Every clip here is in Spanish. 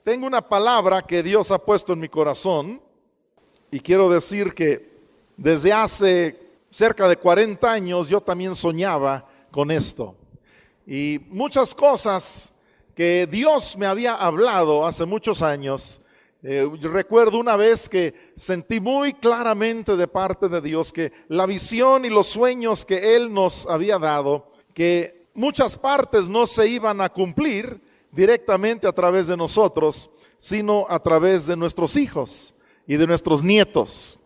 Tengo una palabra que Dios ha puesto en mi corazón y quiero decir que desde hace cerca de 40 años yo también soñaba con esto. Y muchas cosas que Dios me había hablado hace muchos años. Recuerdo una vez que sentí muy claramente de parte de Dios que la visión y los sueños que Él nos había dado, que muchas partes no se iban a cumplir directamente a través de nosotros, sino a través de nuestros hijos y de nuestros nietos.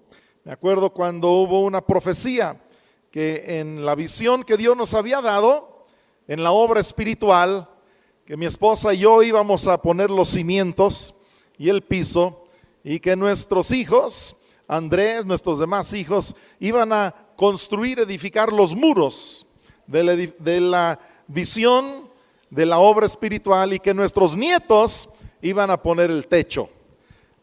Me acuerdo cuando hubo una profecía que en la visión que Dios nos había dado, en la obra espiritual, que mi esposa y yo íbamos a poner los cimientos y el piso, y que nuestros hijos, Andrés, nuestros demás hijos, iban a construir, edificar los muros de la visión de la obra espiritual, y que nuestros nietos iban a poner el techo.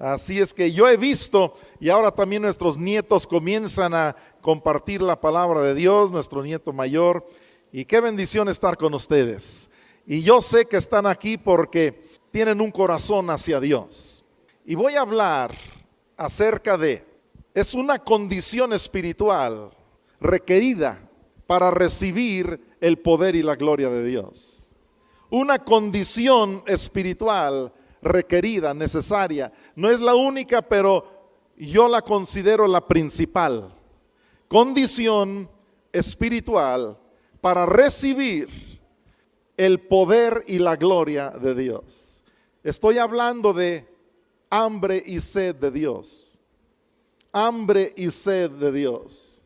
Así es que yo he visto, y ahora también nuestros nietos comienzan a compartir la palabra de Dios, nuestro nieto mayor, y qué bendición estar con ustedes. Y yo sé que están aquí porque tienen un corazón hacia Dios. Y voy a hablar acerca es una condición espiritual requerida para recibir el poder y la gloria de Dios. Una condición espiritual requerida, necesaria. No es la única, pero yo la considero la principal. Condición espiritual para recibir el poder y la gloria de Dios. Estoy hablando de hambre y sed de Dios. Hambre y sed de Dios.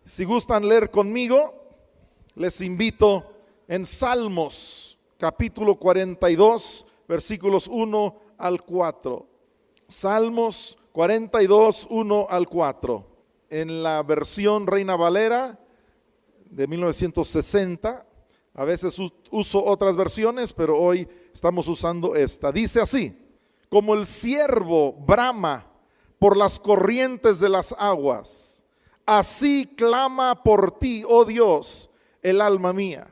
Si gustan leer conmigo, les invito en Salmos capítulo 42, versículos 1 al 4. Salmos 42, 1 al 4. En la versión Reina Valera de 1960, a veces uso otras versiones, pero hoy estamos usando esta. Dice así: como el ciervo brama por las corrientes de las aguas, así clama por ti, oh Dios, el alma mía.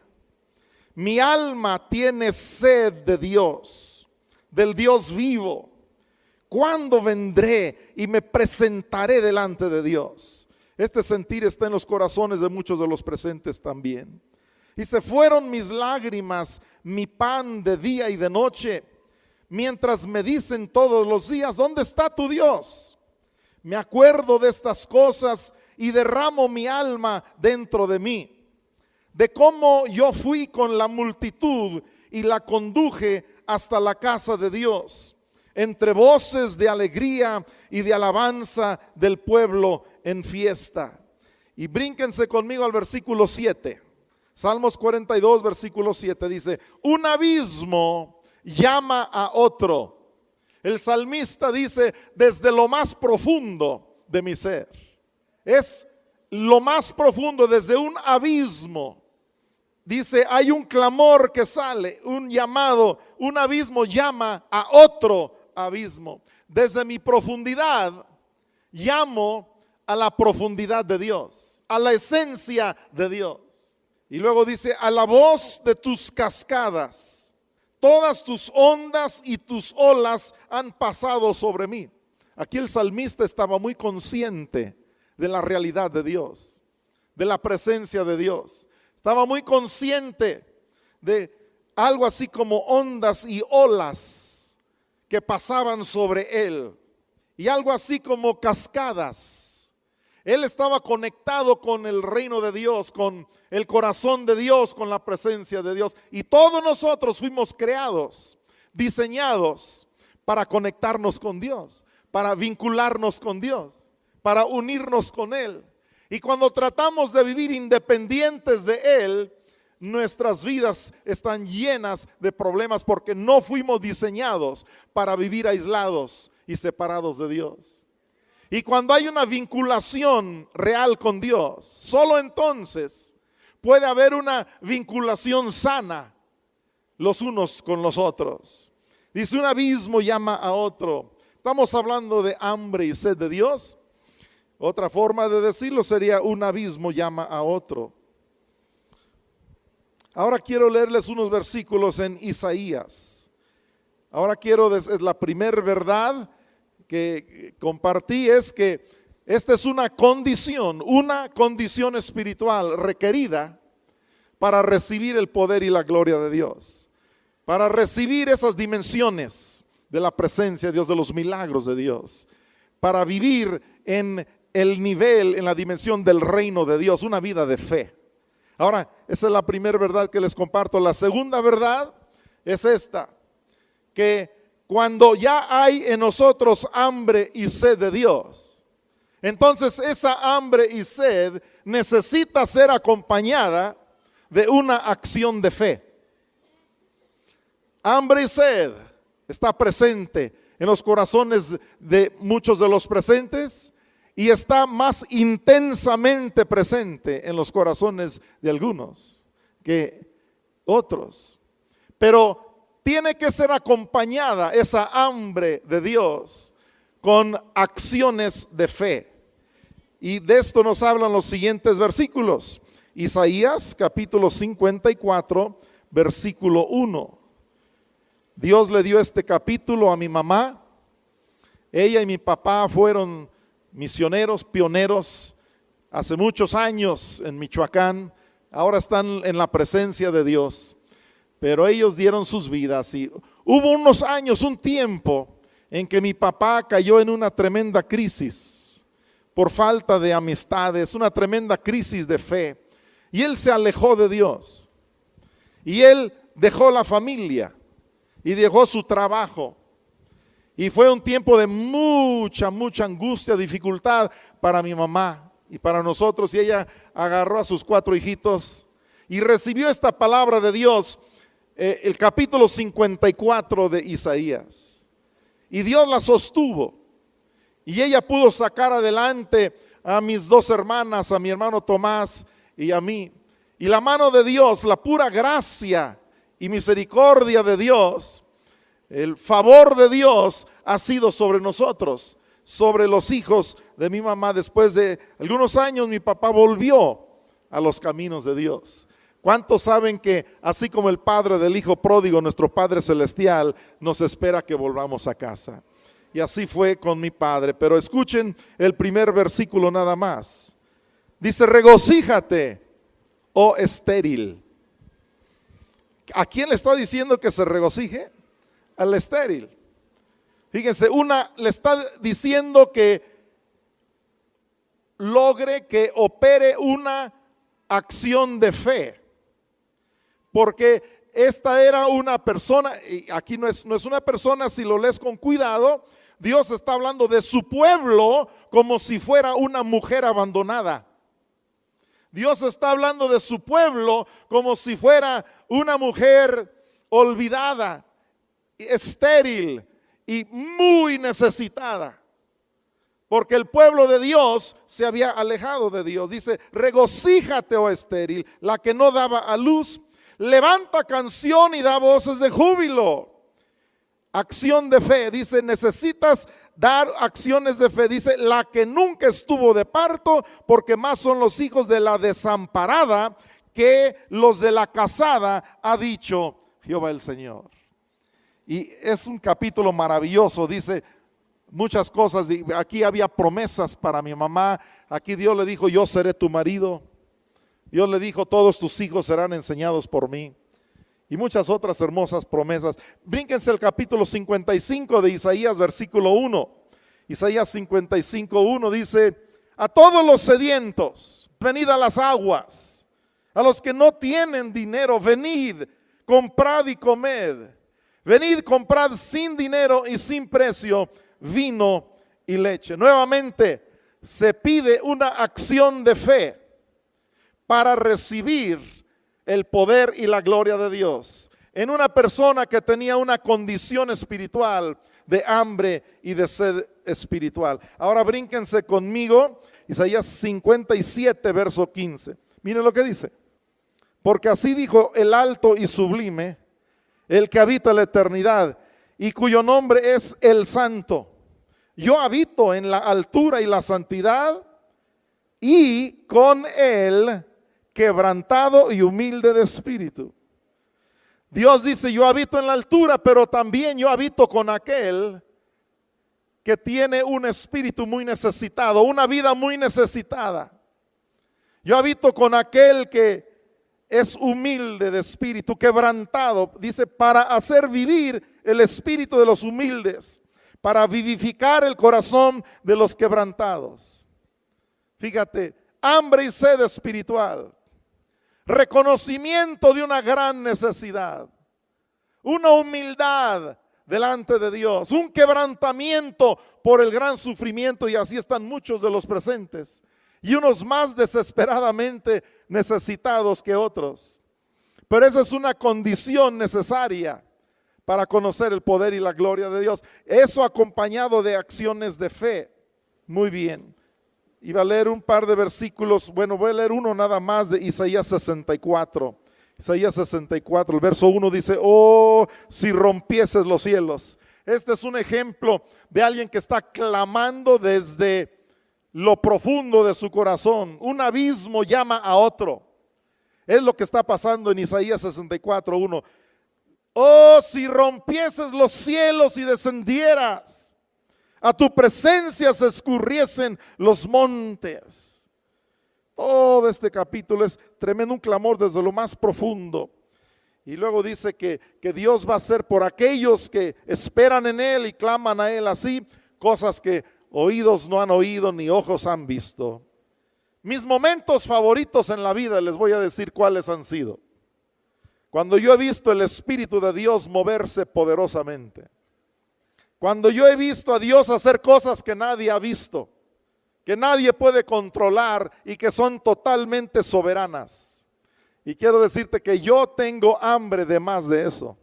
Mi alma tiene sed de Dios, del Dios vivo. ¿Cuándo vendré y me presentaré delante de Dios? Este sentir está en los corazones de muchos de los presentes también. Y se fueron mis lágrimas, mi pan de día y de noche, mientras me dicen todos los días: ¿dónde está tu Dios? Me acuerdo de estas cosas y derramo mi alma dentro de mí, de cómo yo fui con la multitud y la conduje hasta la casa de Dios, entre voces de alegría y de alabanza del pueblo en fiesta. Y brínquense conmigo al versículo 7. Salmos 42, versículo 7 dice: un abismo llama a otro. El salmista dice: desde lo más profundo de mi ser. Es lo más profundo, desde un abismo. Dice, hay un clamor que sale, un llamado, un abismo llama a otro abismo. Desde mi profundidad llamo a la profundidad de Dios, a la esencia de Dios. Y luego dice: a la voz de tus cascadas, todas tus ondas y tus olas han pasado sobre mí. Aquí el salmista estaba muy consciente de la realidad de Dios, de la presencia de Dios. Estaba muy consciente de algo así como ondas y olas que pasaban sobre él, y algo así como cascadas. Él estaba conectado con el reino de Dios, con el corazón de Dios, con la presencia de Dios. Y todos nosotros fuimos creados, diseñados para conectarnos con Dios, para vincularnos con Dios, para unirnos con Él. Y cuando tratamos de vivir independientes de Él, nuestras vidas están llenas de problemas, porque no fuimos diseñados para vivir aislados y separados de Dios. Y cuando hay una vinculación real con Dios, solo entonces puede haber una vinculación sana los unos con los otros. Dice: un abismo llama a otro. Estamos hablando de hambre y sed de Dios. Otra forma de decirlo sería: un abismo llama a otro. Ahora quiero leerles unos versículos en Isaías. Ahora es la primera verdad que compartí, es que esta es una condición espiritual requerida para recibir el poder y la gloria de Dios, para recibir esas dimensiones de la presencia de Dios, de los milagros de Dios, para vivir en el nivel, en la dimensión del reino de Dios, una vida de fe. Ahora, esa es la primera verdad que les comparto. La segunda verdad es esta, que cuando ya hay en nosotros hambre y sed de Dios, entonces esa hambre y sed necesita ser acompañada de una acción de fe. Hambre y sed está presente en los corazones de muchos de los presentes y está más intensamente presente en los corazones de algunos que otros. Pero tiene que ser acompañada esa hambre de Dios con acciones de fe. Y de esto nos hablan los siguientes versículos. Isaías capítulo 54, versículo 1. Dios le dio este capítulo a mi mamá. Ella y mi papá fueron misioneros, pioneros hace muchos años en Michoacán. Ahora están en la presencia de Dios, pero ellos dieron sus vidas y hubo unos años, un tiempo en que mi papá cayó en una tremenda crisis por falta de amistades, una tremenda crisis de fe, y él se alejó de Dios y él dejó la familia y dejó su trabajo. Y fue un tiempo de mucha angustia, dificultad para mi mamá y para nosotros. Y ella agarró a sus 4 hijitos y recibió esta palabra de Dios, el capítulo 54 de Isaías. Y Dios la sostuvo. Y ella pudo sacar adelante a mis 2 hermanas, a mi hermano Tomás y a mí. Y la mano de Dios, la pura gracia y misericordia de Dios, el favor de Dios ha sido sobre nosotros, sobre los hijos de mi mamá. Después de algunos años mi papá volvió a los caminos de Dios. ¿Cuántos saben que así como el padre del hijo pródigo, nuestro Padre Celestial nos espera que volvamos a casa? Y así fue con mi padre. Pero escuchen el primer versículo nada más. Dice: regocíjate, oh estéril. ¿A quién le está diciendo que se regocije? Al estéril. Fíjense, le está diciendo que logre, que opere una acción de fe, porque esta era una persona, y aquí no es una persona, si lo lees con cuidado, Dios está hablando de su pueblo como si fuera una mujer abandonada. Dios está hablando de su pueblo como si fuera una mujer olvidada, estéril y muy necesitada, porque el pueblo de Dios se había alejado de Dios. Dice: regocíjate, oh estéril, la que no daba a luz, levanta canción y da voces de júbilo. Acción de fe, dice, necesitas dar acciones de fe. Dice: la que nunca estuvo de parto, porque más son los hijos de la desamparada que los de la casada, ha dicho Jehová el Señor. Y es un capítulo maravilloso, dice muchas cosas. Aquí había promesas para mi mamá. Aquí Dios le dijo: yo seré tu marido. Dios le dijo: todos tus hijos serán enseñados por mí. Y muchas otras hermosas promesas. Brínquense el capítulo 55 de Isaías, versículo 1. Isaías 55, 1 dice: a todos los sedientos, venid a las aguas. A los que no tienen dinero, venid, comprad y comed. Venid, comprad sin dinero y sin precio vino y leche. Nuevamente se pide una acción de fe para recibir el poder y la gloria de Dios en una persona que tenía una condición espiritual de hambre y de sed espiritual. Ahora brínquense conmigo, Isaías 57, verso 15. Miren lo que dice: porque así dijo el alto y sublime, el que habita la eternidad y cuyo nombre es el Santo. Yo habito en la altura y la santidad, y con él quebrantado y humilde de espíritu. Dios dice, yo habito en la altura, pero también yo habito con aquel que tiene un espíritu muy necesitado, una vida muy necesitada. Yo habito con aquel que es humilde de espíritu, quebrantado. Dice, para hacer vivir el espíritu de los humildes, para vivificar el corazón de los quebrantados. Fíjate, hambre y sed espiritual, reconocimiento de una gran necesidad, una humildad delante de Dios, un quebrantamiento por el gran sufrimiento, y así están muchos de los presentes, y unos más desesperadamente necesitados que otros. Pero esa es una condición necesaria para conocer el poder y la gloria de Dios. Eso acompañado de acciones de fe. Muy bien. Iba a leer un par de versículos, bueno, voy a leer uno nada más de Isaías 64. Isaías 64, el verso 1 dice, oh, si rompieses los cielos. Este es un ejemplo de alguien que está clamando desde lo profundo de su corazón. Un abismo llama a otro. Es lo que está pasando en Isaías 64, 1. Oh, si rompieses los cielos y descendieras, a tu presencia se escurriesen los montes. Todo este capítulo es tremendo, un clamor desde lo más profundo. Y luego dice que Dios va a hacer por aquellos que esperan en Él y claman a Él así, cosas que oídos no han oído ni ojos han visto. Mis momentos favoritos en la vida, les voy a decir cuáles han sido. Cuando yo he visto el Espíritu de Dios moverse poderosamente. Cuando yo he visto a Dios hacer cosas que nadie ha visto, que nadie puede controlar y que son totalmente soberanas. Y quiero decirte que yo tengo hambre de más de eso.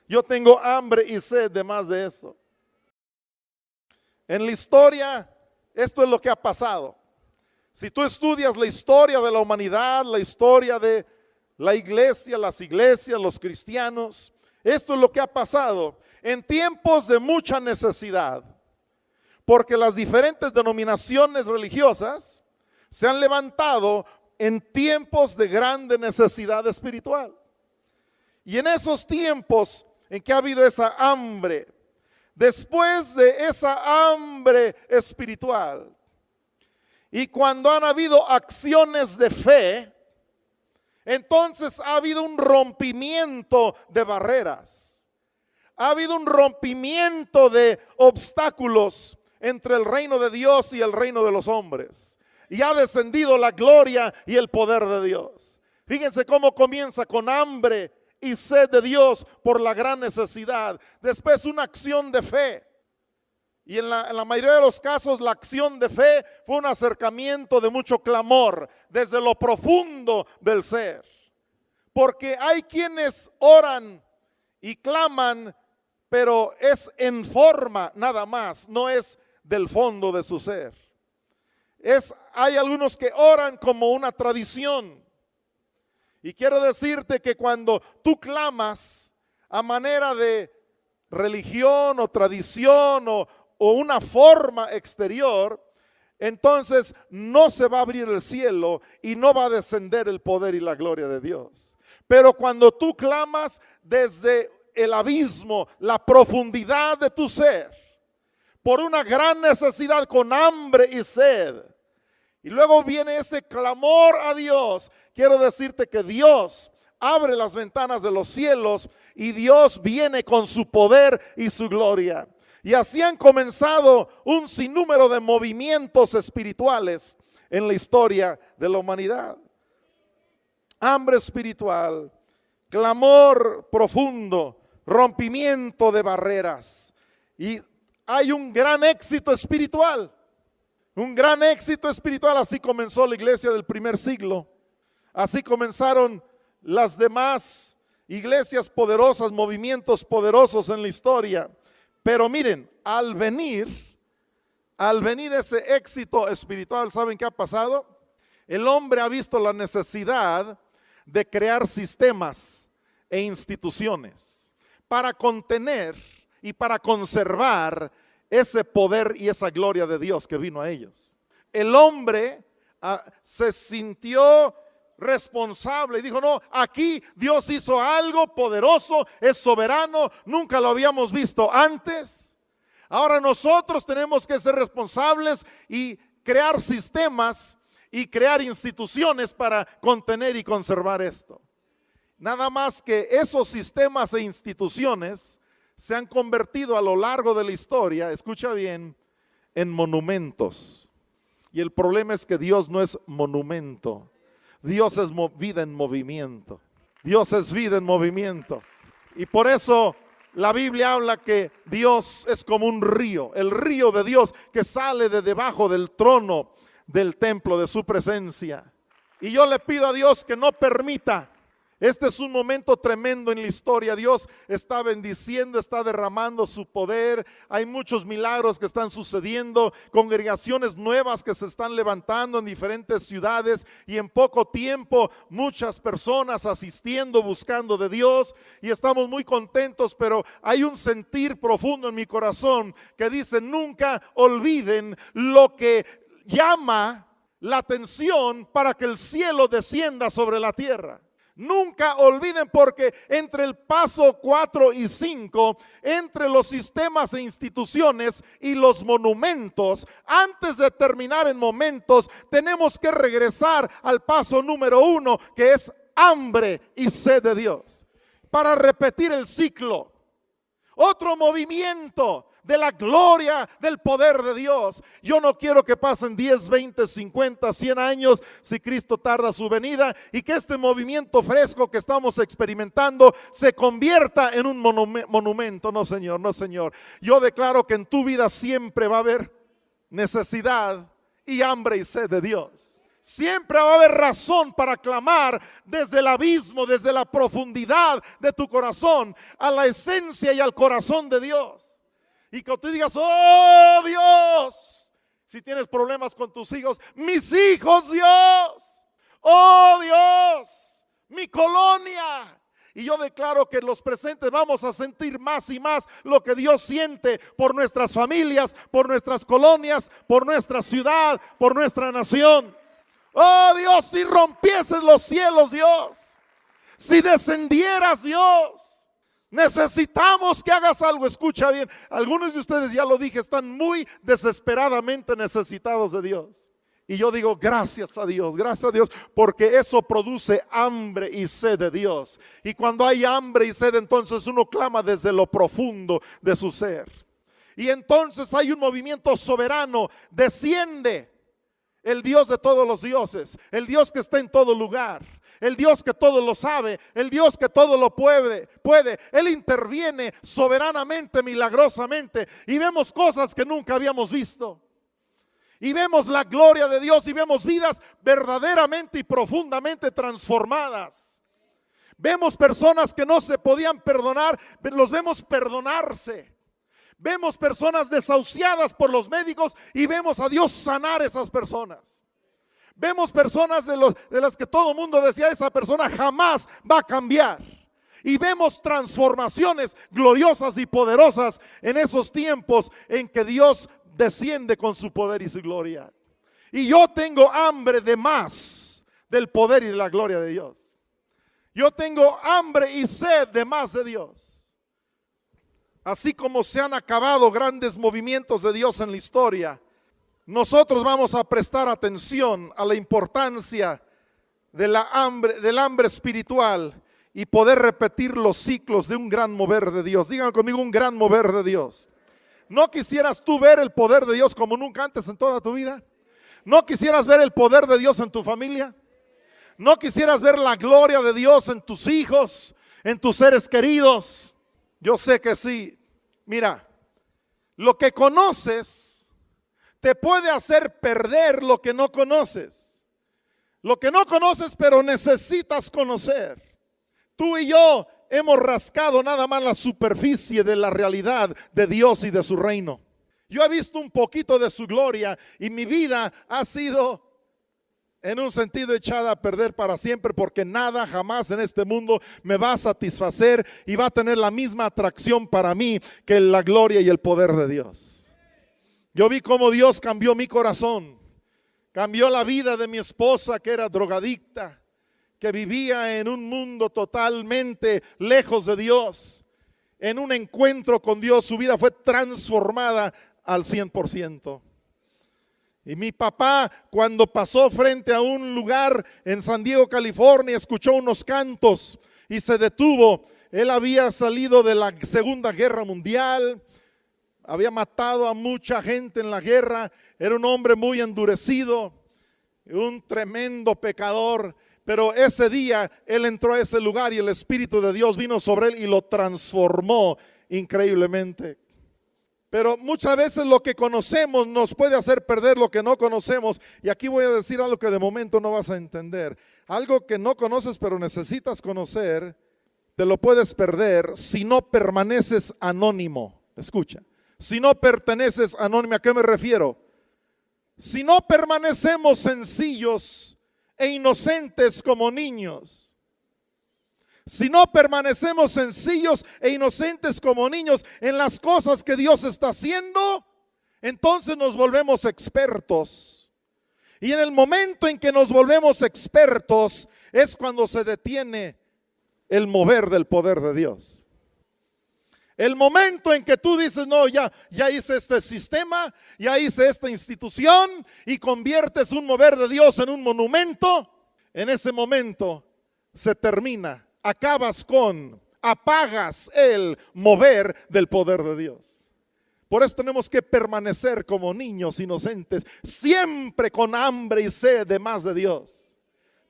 Yo tengo hambre y sed de más de eso. En la historia, esto es lo que ha pasado. Si tú estudias la historia de la humanidad, la historia de la iglesia, las iglesias, los cristianos, esto es lo que ha pasado en tiempos de mucha necesidad, porque las diferentes denominaciones religiosas se han levantado en tiempos de grande necesidad espiritual. Y en esos tiempos en que ha habido esa hambre, después de esa hambre espiritual, y cuando han habido acciones de fe, entonces ha habido un rompimiento de barreras. Ha habido un rompimiento de obstáculos entre el reino de Dios y el reino de los hombres. Y ha descendido la gloria y el poder de Dios. Fíjense cómo comienza con hambre y sed de Dios por la gran necesidad. Después una acción de fe. Y en la mayoría de los casos la acción de fe fue un acercamiento de mucho clamor desde lo profundo del ser. Porque hay quienes oran y claman, pero es en forma nada más, no es del fondo de su ser. Hay algunos que oran como una tradición. Y quiero decirte que cuando tú clamas a manera de religión o tradición o una forma exterior, entonces no se va a abrir el cielo y no va a descender el poder y la gloria de Dios. Pero cuando tú clamas desde el abismo, la profundidad de tu ser, por una gran necesidad con hambre y sed, y luego viene ese clamor a Dios, quiero decirte que Dios abre las ventanas de los cielos y Dios viene con su poder y su gloria. Y así han comenzado un sinnúmero de movimientos espirituales en la historia de la humanidad. Hambre espiritual, clamor profundo, rompimiento de barreras. Y hay un gran éxito espiritual. Un gran éxito espiritual. Así comenzó la iglesia del primer siglo. Así comenzaron las demás iglesias poderosas, movimientos poderosos en la historia. Pero miren, al venir ese éxito espiritual, ¿saben qué ha pasado? El hombre ha visto la necesidad de crear sistemas e instituciones para contener y para conservar ese poder y esa gloria de Dios que vino a ellos. El hombre se sintió responsable y dijo, no, aquí Dios hizo algo poderoso, es soberano, nunca lo habíamos visto antes. Ahora nosotros tenemos que ser responsables y crear sistemas y crear instituciones para contener y conservar esto. Nada más que esos sistemas e instituciones se han convertido a lo largo de la historia, escucha bien, en monumentos. Y el problema es que Dios no es monumento. Dios es vida en movimiento. Dios es vida en movimiento. Y por eso la Biblia habla que Dios es como un río, el río de Dios que sale de debajo del trono del templo de su presencia. Y yo le pido a Dios que no permita. Este es un momento tremendo en la historia. Dios está bendiciendo, está derramando su poder. Hay muchos milagros que están sucediendo, congregaciones nuevas que se están levantando en diferentes ciudades y en poco tiempo muchas personas asistiendo, buscando de Dios, y estamos muy contentos, pero hay un sentir profundo en mi corazón que dice: nunca olviden lo que llama la atención para que el cielo descienda sobre la tierra. Nunca olviden, porque entre el paso 4 y 5, entre los sistemas e instituciones y los monumentos, antes de terminar en momentos, tenemos que regresar al paso número 1, que es hambre y sed de Dios, para repetir el ciclo. Otro movimiento de la gloria, del poder de Dios. Yo no quiero que pasen 10, 20, 50, 100 años si Cristo tarda su venida, y que este movimiento fresco que estamos experimentando se convierta en un monumento. No, Señor, no, Señor. Yo declaro que en tu vida siempre va a haber necesidad y hambre y sed de Dios. Siempre va a haber razón para clamar desde el abismo, desde la profundidad de tu corazón, a la esencia y al corazón de Dios. Y que tú digas: oh Dios, si tienes problemas con tus hijos, mis hijos, Dios, oh Dios, mi colonia. Y yo declaro que los presentes vamos a sentir más y más lo que Dios siente por nuestras familias, por nuestras colonias, por nuestra ciudad, por nuestra nación. Oh Dios, si rompieses los cielos, Dios, si descendieras, Dios, necesitamos que hagas algo. Escucha bien, algunos de ustedes, ya lo dije, están muy desesperadamente necesitados de Dios. Y yo digo: gracias a Dios, porque eso produce hambre y sed de Dios. Y cuando hay hambre y sed, entonces uno clama desde lo profundo de su ser. Y entonces hay un movimiento soberano, desciende el Dios de todos los dioses, el Dios que está en todo lugar, el Dios que todo lo sabe, el Dios que todo lo puede. Él interviene soberanamente, milagrosamente, y vemos cosas que nunca habíamos visto. Y vemos la gloria de Dios y vemos vidas verdaderamente y profundamente transformadas. Vemos personas que no se podían perdonar, los vemos perdonarse. Vemos personas desahuciadas por los médicos y vemos a Dios sanar esas personas. Vemos personas de las que todo el mundo decía: esa persona jamás va a cambiar. Y vemos transformaciones gloriosas y poderosas en esos tiempos en que Dios desciende con su poder y su gloria. Y yo tengo hambre de más del poder y de la gloria de Dios. Yo tengo hambre y sed de más de Dios. Así como se han acabado grandes movimientos de Dios en la historia, nosotros vamos a prestar atención a la importancia del hambre espiritual y poder repetir los ciclos de un gran mover de Dios. Digan conmigo: un gran mover de Dios. ¿No quisieras tú ver el poder de Dios como nunca antes en toda tu vida? ¿No quisieras ver el poder de Dios en tu familia? ¿No quisieras ver la gloria de Dios en tus hijos, en tus seres queridos? Yo sé que sí. Mira, lo que conoces te puede hacer perder lo que no conoces. Lo que no conoces, pero necesitas conocer. Tú y yo hemos rascado nada más la superficie de la realidad de Dios y de su reino. Yo he visto un poquito de su gloria y mi vida ha sido, en un sentido, echada a perder para siempre, porque nada jamás en este mundo me va a satisfacer y va a tener la misma atracción para mí que la gloria y el poder de Dios. Yo vi cómo Dios cambió mi corazón, cambió la vida de mi esposa, que era drogadicta, que vivía en un mundo totalmente lejos de Dios, en un encuentro con Dios, su vida fue transformada al 100%. Y mi papá, cuando pasó frente a un lugar en San Diego, California, escuchó unos cantos y se detuvo. Él había salido de la Segunda Guerra Mundial, había matado a mucha gente en la guerra, era un hombre muy endurecido, un tremendo pecador. Pero ese día él entró a ese lugar y el Espíritu de Dios vino sobre él y lo transformó increíblemente. Pero muchas veces lo que conocemos nos puede hacer perder lo que no conocemos. Y aquí voy a decir algo que de momento no vas a entender. Algo que no conoces pero necesitas conocer, te lo puedes perder si no permaneces anónimo. Escucha, si no perteneces anónimo, ¿a qué me refiero? Si no permanecemos sencillos e inocentes como niños. Si no permanecemos sencillos e inocentes como niños en las cosas que Dios está haciendo, entonces nos volvemos expertos. Y en el momento en que nos volvemos expertos es cuando se detiene el mover del poder de Dios. El momento en que tú dices, no, ya hice este sistema, ya hice esta institución y conviertes un mover de Dios en un monumento, en ese momento se termina. Apagas el mover del poder de Dios. Por eso tenemos que permanecer como niños inocentes, siempre con hambre y sed de más de Dios.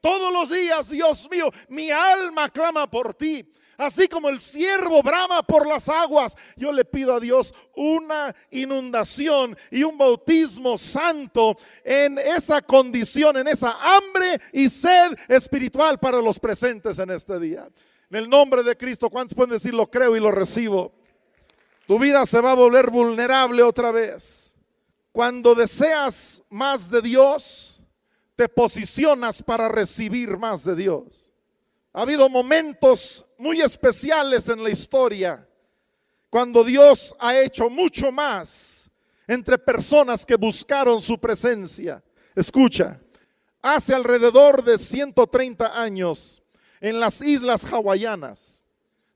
Todos los días, Dios mío, mi alma clama por ti. Así como el ciervo brama por las aguas, yo le pido a Dios una inundación y un bautismo santo en esa condición, en esa hambre y sed espiritual para los presentes en este día. En el nombre de Cristo, ¿cuántos pueden decir lo creo y lo recibo? Tu vida se va a volver vulnerable otra vez. Cuando deseas más de Dios, te posicionas para recibir más de Dios. Ha habido momentos muy especiales en la historia cuando Dios ha hecho mucho más entre personas que buscaron su presencia. Escucha, hace alrededor de 130 años en las islas hawaianas,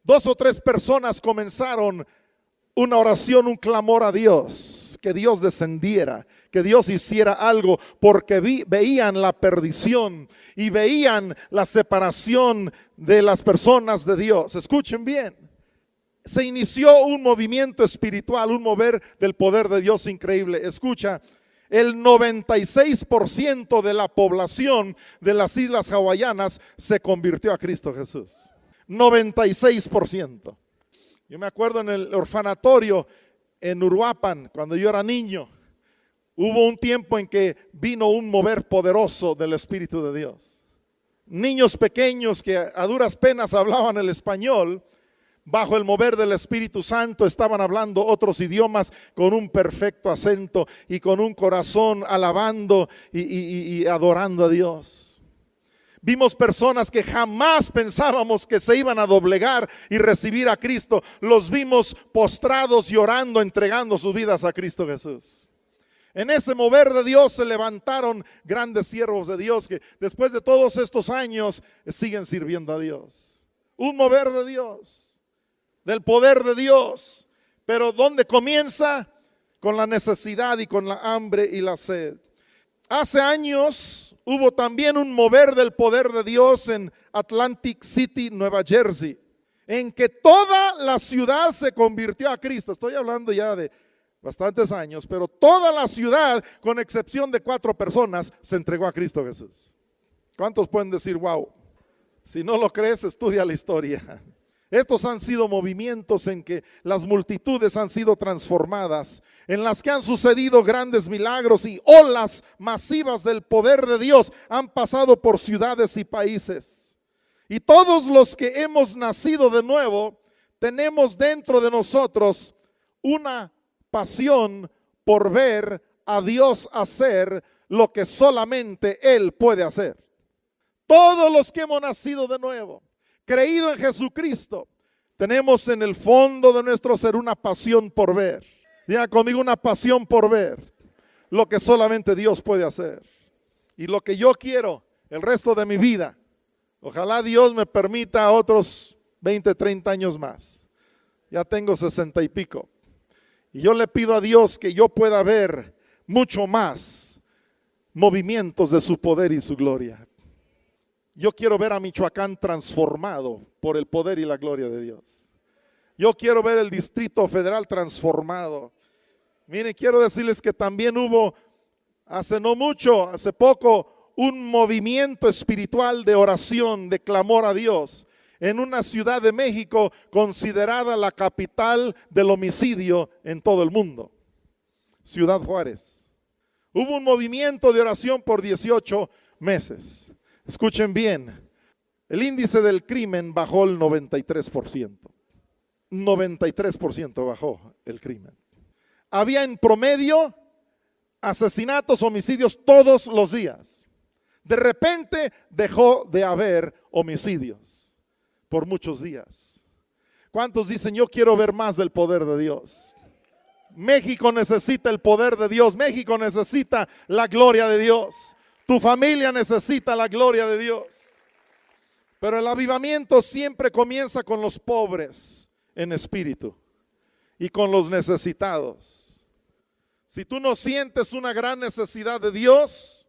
2 o 3 personas comenzaron una oración, un clamor a Dios, que Dios descendiera, que Dios hiciera algo, porque veían la perdición y veían la separación de las personas de Dios. Escuchen bien, se inició un movimiento espiritual, un mover del poder de Dios increíble. Escucha, el 96% de la población de las islas hawaianas se convirtió a Cristo Jesús. 96%. Yo me acuerdo en el orfanatorio en Uruapan, cuando yo era niño, hubo un tiempo en que vino un mover poderoso del Espíritu de Dios. Niños pequeños que a duras penas hablaban el español, bajo el mover del Espíritu Santo estaban hablando otros idiomas con un perfecto acento y con un corazón alabando y adorando a Dios. Vimos personas que jamás pensábamos que se iban a doblegar y recibir a Cristo. Los vimos postrados y orando, entregando sus vidas a Cristo Jesús. En ese mover de Dios se levantaron grandes siervos de Dios que después de todos estos años siguen sirviendo a Dios. Un mover de Dios, del poder de Dios. Pero ¿dónde comienza? Con la necesidad y con la hambre y la sed. Hace años hubo también un mover del poder de Dios en Atlantic City, Nueva Jersey, en que toda la ciudad se convirtió a Cristo. Estoy hablando ya de bastantes años, pero toda la ciudad, con excepción de 4 personas, se entregó a Cristo Jesús. ¿Cuántos pueden decir wow? Si no lo crees, estudia la historia. Estos han sido movimientos en que las multitudes han sido transformadas, en las que han sucedido grandes milagros y olas masivas del poder de Dios han pasado por ciudades y países. Y todos los que hemos nacido de nuevo, tenemos dentro de nosotros una pasión por ver a Dios hacer lo que solamente Él puede hacer. Todos los que hemos nacido de nuevo, creído en Jesucristo, tenemos en el fondo de nuestro ser una pasión por ver. Diga conmigo, una pasión por ver lo que solamente Dios puede hacer. Y lo que yo quiero el resto de mi vida, Ojalá Dios me permita otros 20, 30 años más. Ya tengo 60 y pico. Y yo le pido a Dios que yo pueda ver mucho más movimientos de su poder y su gloria. Yo quiero ver a Michoacán transformado por el poder y la gloria de Dios. Yo quiero ver el Distrito Federal transformado. Miren, quiero decirles que también hubo hace no mucho, hace poco, un movimiento espiritual de oración, de clamor a Dios en una ciudad de México considerada la capital del homicidio en todo el mundo, Ciudad Juárez. Hubo un movimiento de oración por 18 meses. Escuchen bien, el índice del crimen bajó el 93%. 93% bajó el crimen. Había en promedio asesinatos, homicidios todos los días. De repente dejó de haber homicidios por muchos días. ¿Cuántos dicen yo quiero ver más del poder de Dios? México necesita el poder de Dios. México necesita la gloria de Dios. Tu familia necesita la gloria de Dios. Pero el avivamiento siempre comienza con los pobres en espíritu y con los necesitados. Si tú no sientes una gran necesidad de Dios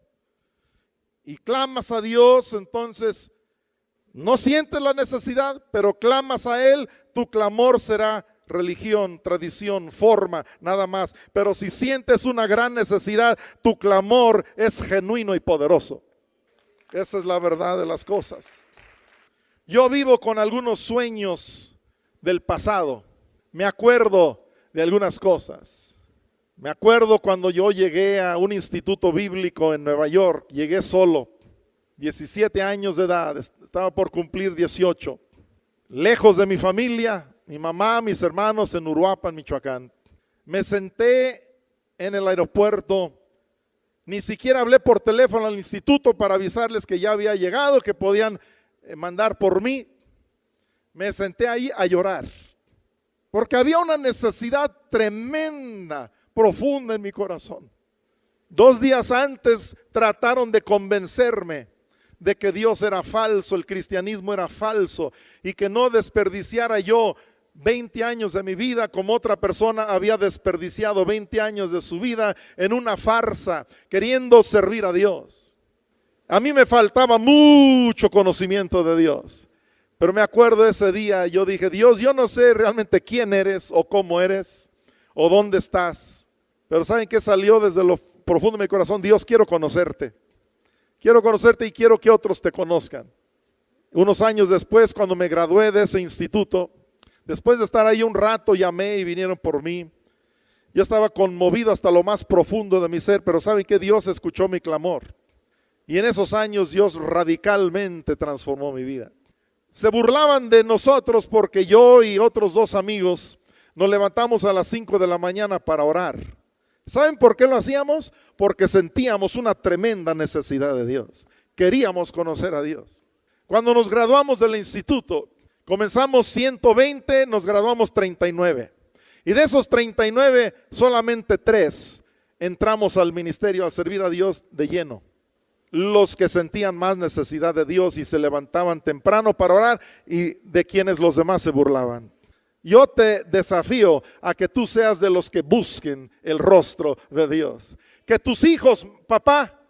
y clamas a Dios, entonces no sientes la necesidad, pero clamas a Él, tu clamor será religión, tradición, forma, nada más. Pero si sientes una gran necesidad, tu clamor es genuino y poderoso. Esa es la verdad de las cosas. Yo vivo con algunos sueños del pasado. Me acuerdo de algunas cosas. Me acuerdo cuando yo llegué a un instituto bíblico en Nueva York. Llegué solo, 17 años de edad, estaba por cumplir 18. Lejos de mi familia, mi mamá, mis hermanos en Uruapan, Michoacán. Me senté en el aeropuerto, ni siquiera hablé por teléfono al instituto para avisarles que ya había llegado, que podían mandar por mí. Me senté ahí a llorar, porque había una necesidad tremenda, profunda en mi corazón. 2 días antes trataron de convencerme de que Dios era falso, el cristianismo era falso y que no desperdiciara yo 20 años de mi vida como otra persona había desperdiciado 20 años de su vida en una farsa, queriendo servir a Dios. A mí me faltaba mucho conocimiento de Dios, pero me acuerdo ese día, yo dije, Dios, yo no sé realmente quién eres o cómo eres o dónde estás, pero ¿saben qué salió desde lo profundo de mi corazón? Dios, quiero conocerte y quiero que otros te conozcan. Unos años después, cuando me gradué de ese instituto, después de estar ahí un rato, llamé y vinieron por mí. Yo estaba conmovido hasta lo más profundo de mi ser, pero ¿saben qué? Dios escuchó mi clamor. Y en esos años Dios radicalmente transformó mi vida. Se burlaban de nosotros porque yo y otros 2 amigos nos levantamos a las 5 de la mañana para orar. ¿Saben por qué lo hacíamos? Porque sentíamos una tremenda necesidad de Dios. Queríamos conocer a Dios. Cuando nos graduamos del instituto, comenzamos 120, nos graduamos 39. Y de esos 39, solamente 3 entramos al ministerio a servir a Dios de lleno. Los que sentían más necesidad de Dios y se levantaban temprano para orar y de quienes los demás se burlaban. Yo te desafío a que tú seas de los que busquen el rostro de Dios. Que tus hijos, papá,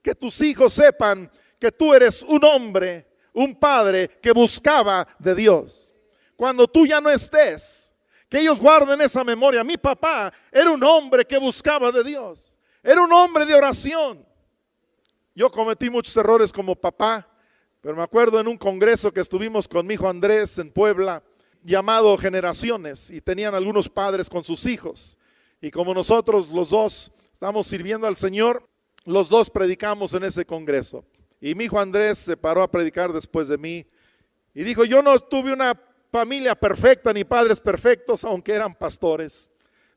que tus hijos sepan que tú eres un hombre, un padre que buscaba de Dios. Cuando tú ya no estés, que ellos guarden esa memoria. Mi papá era un hombre que buscaba de Dios. Era un hombre de oración. Yo cometí muchos errores como papá, pero me acuerdo en un congreso que estuvimos con mi hijo Andrés en Puebla, llamado Generaciones, y tenían algunos padres con sus hijos, y como nosotros los 2 estamos sirviendo al Señor, los 2 predicamos en ese congreso, y mi hijo Andrés se paró a predicar después de mí, y dijo, yo no tuve una familia perfecta, ni padres perfectos, aunque eran pastores,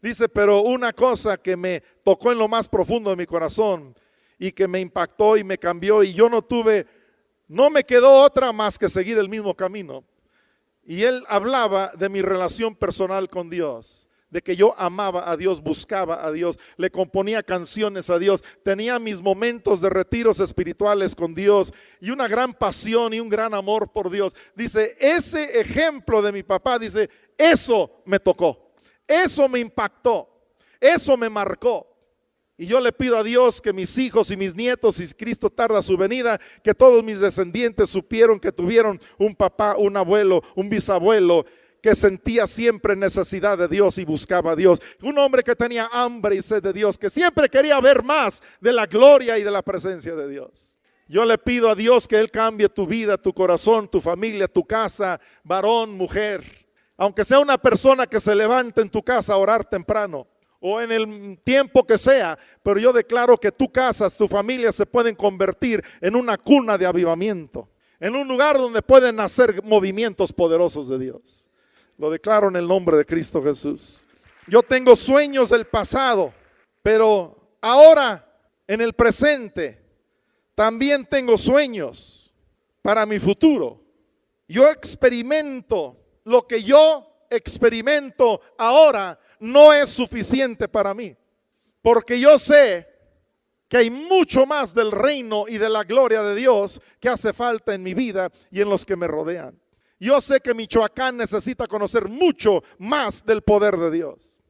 dice, pero una cosa que me tocó en lo más profundo de mi corazón, y que me impactó y me cambió, y yo no me quedó otra más que seguir el mismo camino. Y él hablaba de mi relación personal con Dios, de que yo amaba a Dios, buscaba a Dios, le componía canciones a Dios, tenía mis momentos de retiros espirituales con Dios y una gran pasión y un gran amor por Dios. Dice, ese ejemplo de mi papá, dice, eso me tocó, eso me impactó, eso me marcó. Y yo le pido a Dios que mis hijos y mis nietos, si Cristo tarda su venida, que todos mis descendientes supieron que tuvieron un papá, un abuelo, un bisabuelo, que sentía siempre necesidad de Dios y buscaba a Dios. Un hombre que tenía hambre y sed de Dios, que siempre quería ver más de la gloria y de la presencia de Dios. Yo le pido a Dios que Él cambie tu vida, tu corazón, tu familia, tu casa, varón, mujer. Aunque sea una persona que se levante en tu casa a orar temprano o en el tiempo que sea, pero yo declaro que tu casa, tu familia se pueden convertir en una cuna de avivamiento, en un lugar donde pueden nacer movimientos poderosos de Dios. Lo declaro en el nombre de Cristo Jesús. Yo tengo sueños del pasado, pero ahora en el presente también tengo sueños para mi futuro. Yo experimento lo que yo experimento ahora no es suficiente para mí, porque yo sé que hay mucho más del reino y de la gloria de Dios que hace falta en mi vida y en los que me rodean. Yo sé que Michoacán necesita conocer mucho más del poder de Dios.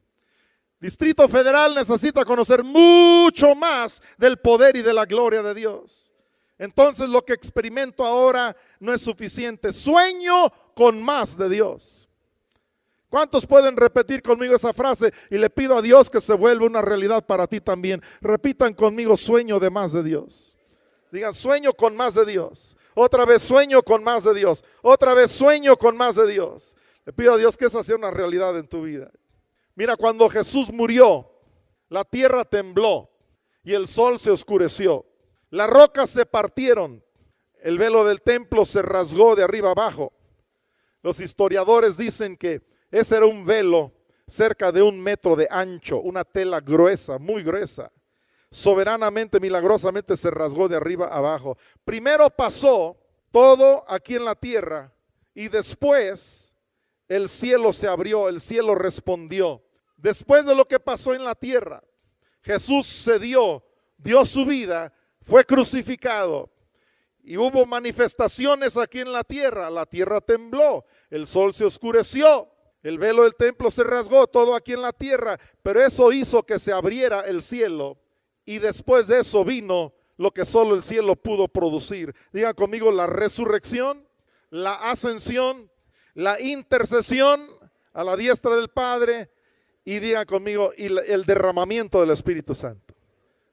Distrito Federal necesita conocer mucho más del poder y de la gloria de Dios. Entonces lo que experimento ahora no es suficiente. Sueño con más de Dios. ¿Cuántos pueden repetir conmigo esa frase? Y le pido a Dios que se vuelva una realidad para ti también. Repitan conmigo, sueño de más de Dios. Digan, sueño con más de Dios. Otra vez, sueño con más de Dios. Otra vez, sueño con más de Dios. Le pido a Dios que esa sea una realidad en tu vida. Mira, cuando Jesús murió, la tierra tembló y el sol se oscureció. Las rocas se partieron. El velo del templo se rasgó de arriba abajo. Los historiadores dicen que ese era un velo cerca de 1 metro de ancho, una tela gruesa, muy gruesa. Soberanamente, milagrosamente se rasgó de arriba abajo. Primero pasó todo aquí en la tierra y después el cielo se abrió, el cielo respondió. Después de lo que pasó en la tierra, Jesús se dio su vida, fue crucificado y hubo manifestaciones aquí en la tierra tembló, el sol se oscureció, el velo del templo se rasgó, todo aquí en la tierra, pero eso hizo que se abriera el cielo. Y después de eso vino lo que solo el cielo pudo producir. Digan conmigo, la resurrección, la ascensión, la intercesión a la diestra del Padre y digan conmigo, y el derramamiento del Espíritu Santo.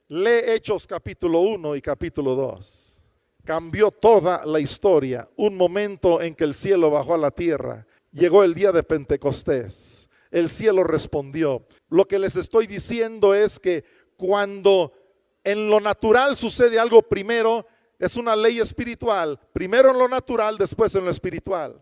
Lee Hechos capítulo 1 y capítulo 2. Cambió toda la historia. Un momento en que el cielo bajó a la tierra. Llegó el día de Pentecostés. El cielo respondió. Lo que les estoy diciendo es que cuando en lo natural sucede algo primero, es una ley espiritual. Primero en lo natural, después en lo espiritual.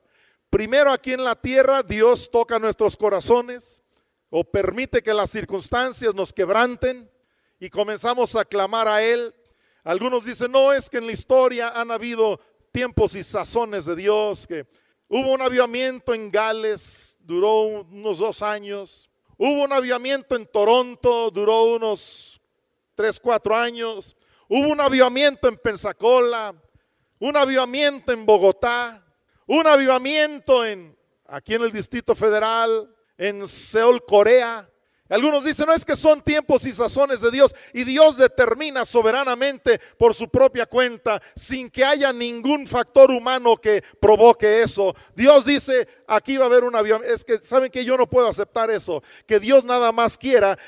Primero aquí en la tierra, Dios toca nuestros corazones o permite que las circunstancias nos quebranten y comenzamos a clamar a Él. Algunos dicen, no, es que en la historia han habido tiempos y sazones de Dios, que hubo un avivamiento en Gales, duró unos 2 años. Hubo un avivamiento en Toronto, duró unos 3, 4 años. Hubo un avivamiento en Pensacola, un avivamiento en Bogotá, un avivamiento aquí en el Distrito Federal, en Seúl, Corea. Algunos dicen, no, es que son tiempos y sazones de Dios y Dios determina soberanamente por su propia cuenta sin que haya ningún factor humano que provoque eso. Dios dice, aquí va a haber un avión. Es que saben que yo no puedo aceptar eso, que Dios nada más quiera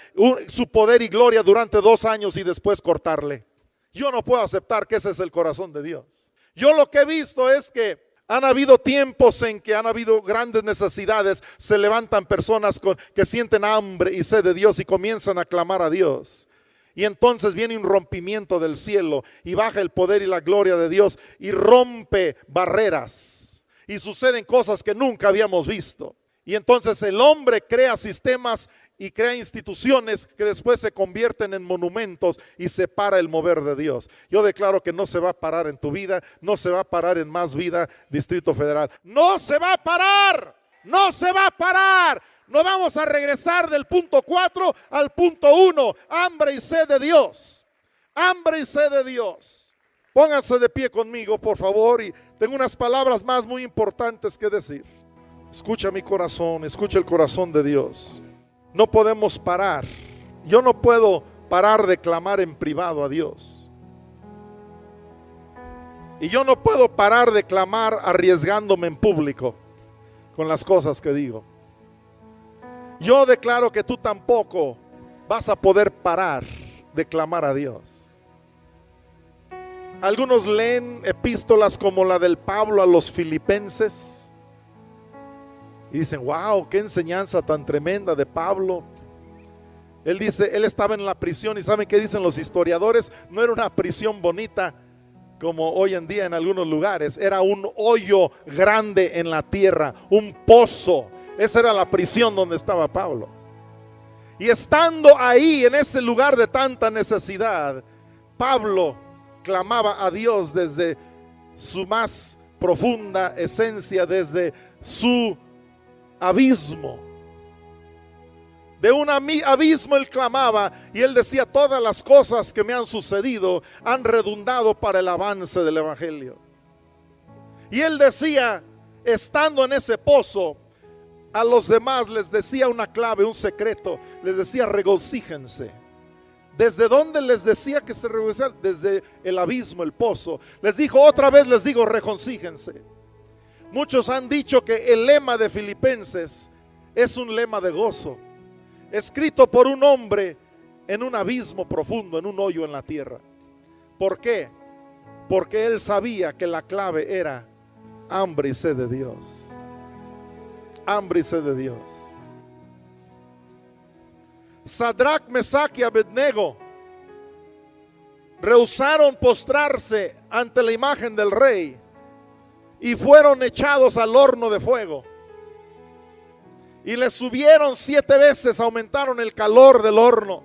su poder y gloria durante 2 años y después cortarle. Yo no puedo aceptar que ese es el corazón de Dios. Yo lo que he visto es que han habido tiempos en que han habido grandes necesidades, se levantan personas que sienten hambre y sed de Dios y comienzan a clamar a Dios. Y entonces viene un rompimiento del cielo y baja el poder y la gloria de Dios y rompe barreras. Y suceden cosas que nunca habíamos visto. Y entonces el hombre crea sistemas y crea instituciones que después se convierten en monumentos y se para el mover de Dios. Yo declaro que no se va a parar en tu vida, no se va a parar en Más Vida, Distrito Federal. No se va a parar, no se va a parar, No vamos a regresar del punto 4 al punto 1. Hambre y sed de Dios. Hambre y sed de Dios. Pónganse de pie conmigo, por favor, y tengo unas palabras más muy importantes que decir. Escucha mi corazón, escucha el corazón de Dios. No podemos parar. Yo no puedo parar de clamar en privado a Dios. Y yo no puedo parar de clamar arriesgándome en público con las cosas que digo. Yo declaro que tú tampoco vas a poder parar de clamar a Dios. Algunos leen epístolas como la del Pablo a los filipenses y dicen, wow, qué enseñanza tan tremenda de Pablo. Él dice, él estaba en la prisión y ¿saben qué dicen los historiadores? No era una prisión bonita como hoy en día en algunos lugares, era un hoyo grande en la tierra, un pozo. Esa era la prisión donde estaba Pablo. Y estando ahí en ese lugar de tanta necesidad, Pablo clamaba a Dios desde su más profunda esencia, desde su abismo. De un abismo él clamaba y él decía, todas las cosas que me han sucedido han redundado para el avance del evangelio. Y él decía, estando en ese pozo, a los demás les decía una clave, un secreto, les decía, regocíjense. ¿Desde dónde les decía que se regocijaran? Desde el abismo, el pozo. Les dijo, otra vez les digo, regocíjense. Muchos han dicho que el lema de Filipenses es un lema de gozo, escrito por un hombre en un abismo profundo, en un hoyo en la tierra. ¿Por qué? Porque él sabía que la clave era hambre y sed de Dios. Hambre y sed de Dios. Sadrach, Mesach y Abednego rehusaron postrarse ante la imagen del rey y fueron echados al horno de fuego. Y le subieron 7 veces, aumentaron el calor del horno.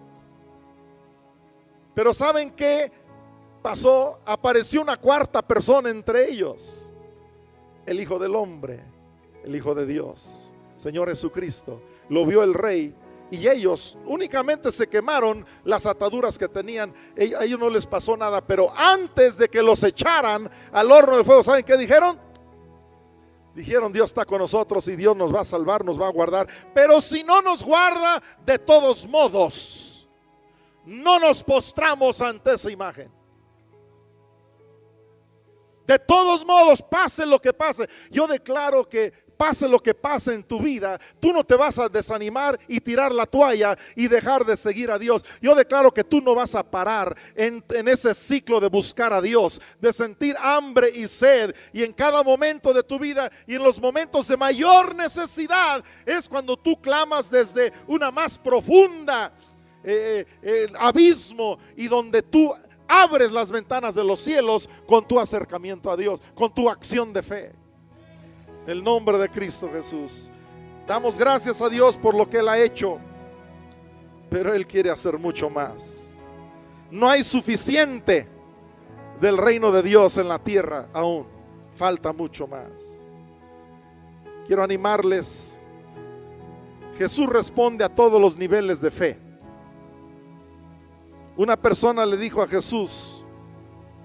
Pero ¿saben qué pasó? Apareció una cuarta persona entre ellos, el Hijo del Hombre, el Hijo de Dios, Señor Jesucristo. Lo vio el rey y ellos únicamente se quemaron las ataduras que tenían. A ellos no les pasó nada, pero antes de que los echaran al horno de fuego, ¿saben qué dijeron? Dijeron, Dios está con nosotros y Dios nos va a salvar, nos va a guardar. Pero si no nos guarda, de todos modos, no nos postramos ante esa imagen. De todos modos, pase lo que pase. Yo declaro que pase lo que pase en tu vida, tú no te vas a desanimar y tirar la toalla y dejar de seguir a Dios. Yo declaro que tú no vas a parar en ese ciclo de buscar a Dios, de sentir hambre y sed. Y en cada momento de tu vida y en los momentos de mayor necesidad es cuando tú clamas desde una más profunda abismo, y donde tú abres las ventanas de los cielos con tu acercamiento a Dios, con tu acción de fe. En el nombre de Cristo Jesús, damos gracias a Dios por lo que Él ha hecho, pero Él quiere hacer mucho más. No hay suficiente del reino de Dios en la tierra aún, falta mucho más. Quiero animarles. Jesús responde a todos los niveles de fe. Una persona le dijo a Jesús,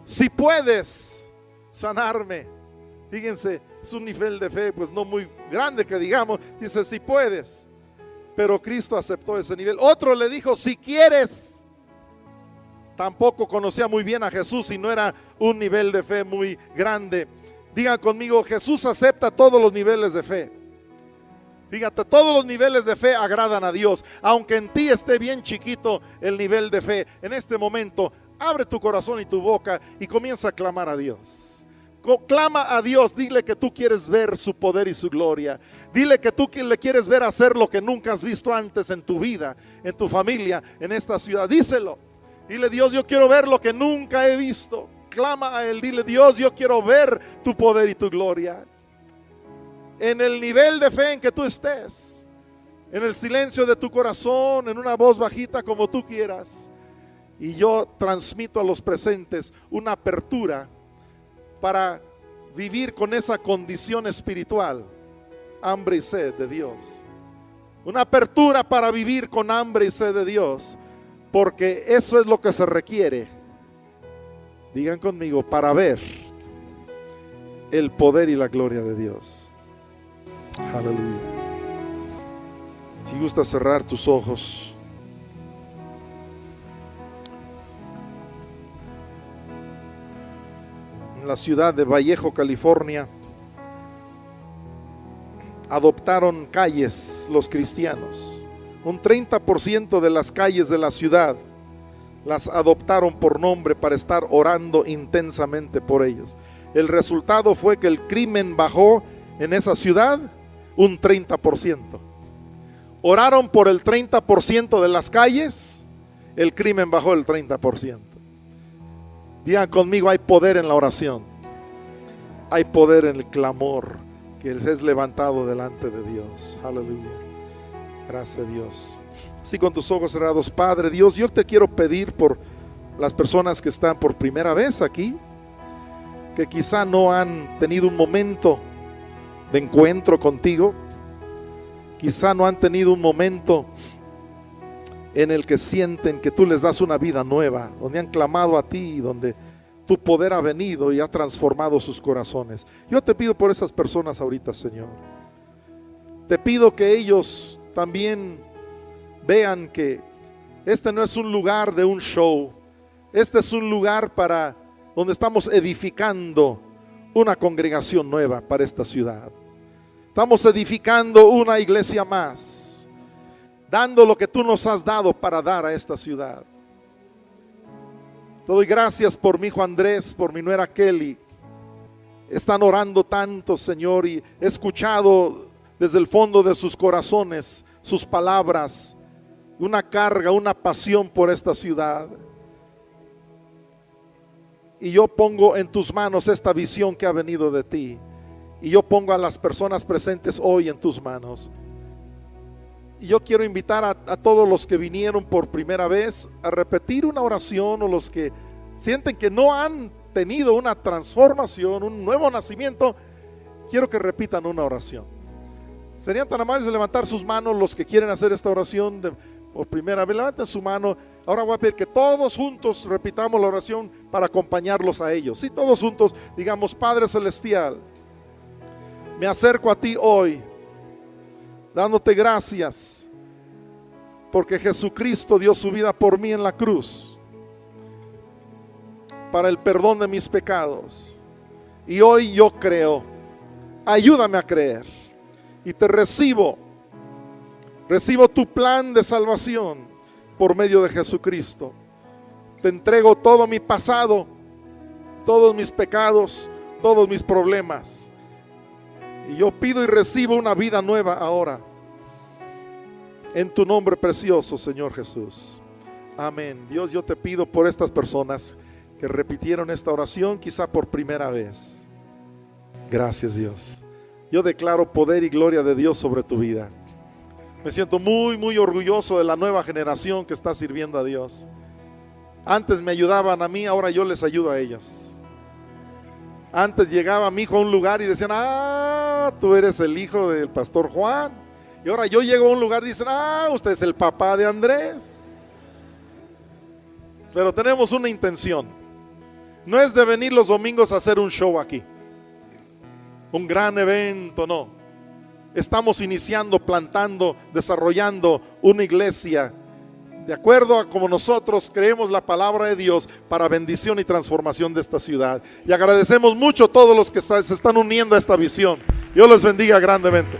si puedes sanarme. Fíjense, es un nivel de fe pues no muy grande que digamos. Dice, si puedes. Pero Cristo aceptó ese nivel. Otro le dijo, si quieres. Tampoco conocía muy bien a Jesús y no era un nivel de fe muy grande. Digan conmigo, Jesús acepta todos los niveles de fe. Fíjate, todos los niveles de fe agradan a Dios. Aunque en ti esté bien chiquito el nivel de fe, en este momento abre tu corazón y tu boca y comienza a clamar a Dios. Clama a Dios, dile que tú quieres ver su poder y su gloria. Dile que tú le quieres ver hacer lo que nunca has visto antes en tu vida, en tu familia, en esta ciudad. Díselo. Dile, Dios, yo quiero ver lo que nunca he visto. Clama a Él, dile, Dios, yo quiero ver tu poder y tu gloria. En el nivel de fe en que tú estés, en el silencio de tu corazón, en una voz bajita como tú quieras. Y yo transmito a los presentes una apertura para vivir con esa condición espiritual, hambre y sed de Dios. una apertura para vivir con hambre y sed de Dios, porque eso es lo que se requiere. Digan conmigo, para ver el poder y la gloria de Dios. Aleluya. Si gusta cerrar tus ojos. En la ciudad de Vallejo, California, adoptaron calles los cristianos. Un 30% de las calles de la ciudad las adoptaron por nombre para estar orando intensamente por ellos. El resultado fue que el crimen bajó en esa ciudad un 30%. Oraron por el 30% de las calles, el crimen bajó el 30%. Digan conmigo, hay poder en la oración. Hay poder en el clamor que es levantado delante de Dios. Aleluya. Gracias a Dios. Así con tus ojos cerrados, Padre Dios, yo te quiero pedir por las personas que están por primera vez aquí, que quizá no han tenido un momento de encuentro contigo, quizá no han tenido un momento en el que sienten que tú les das una vida nueva, donde han clamado a ti, donde tu poder ha venido y ha transformado sus corazones. Yo te pido por esas personas ahorita, Señor. Te pido que ellos también vean que este no es un lugar de un show. Este es un lugar para donde estamos edificando una congregación nueva para esta ciudad. Estamos edificando una iglesia más, dando lo que tú nos has dado para dar a esta ciudad. Te doy gracias por mi hijo Andrés, por mi nuera Kelly. Están orando tanto, Señor, y he escuchado desde el fondo de sus corazones sus palabras, una carga, una pasión por esta ciudad. Y yo pongo en tus manos esta visión que ha venido de ti. Y yo pongo a las personas presentes hoy en tus manos. Y yo quiero invitar a todos los que vinieron por primera vez a repetir una oración, o los que sienten que no han tenido una transformación, un nuevo nacimiento. Quiero que repitan una oración. Serían tan amables de levantar sus manos los que quieren hacer esta oración por primera vez. Levanten su mano. Ahora voy a pedir que todos juntos repitamos la oración para acompañarlos a ellos. Sí, todos juntos digamos: Padre Celestial, me acerco a ti hoy, dándote gracias, porque Jesucristo dio su vida por mí en la cruz, para el perdón de mis pecados. Y hoy yo creo. Ayúdame a creer. Y te recibo tu plan de salvación por medio de Jesucristo. Te entrego todo mi pasado, todos mis pecados, todos mis problemas. Y yo pido y recibo una vida nueva ahora. En tu nombre precioso, Señor Jesús. Amén. Dios, yo te pido por estas personas que repitieron esta oración quizá por primera vez. Gracias, Dios. Yo declaro poder y gloria de Dios sobre tu vida. Me siento muy orgulloso de la nueva generación que está sirviendo a Dios. Antes me ayudaban a mí, ahora yo les ayudo a ellos. Antes llegaba mi hijo a un lugar y decían: ah, tú eres el hijo del pastor Juan. Y ahora yo llego a un lugar y dicen: ah, usted es el papá de Andrés. Pero tenemos una intención. No es de venir los domingos a hacer un show aquí, un gran evento, no. Estamos iniciando, plantando, desarrollando una iglesia de acuerdo a como nosotros creemos la palabra de Dios, para bendición y transformación de esta ciudad. Y agradecemos mucho a todos los que se están uniendo a esta visión. Dios les bendiga grandemente.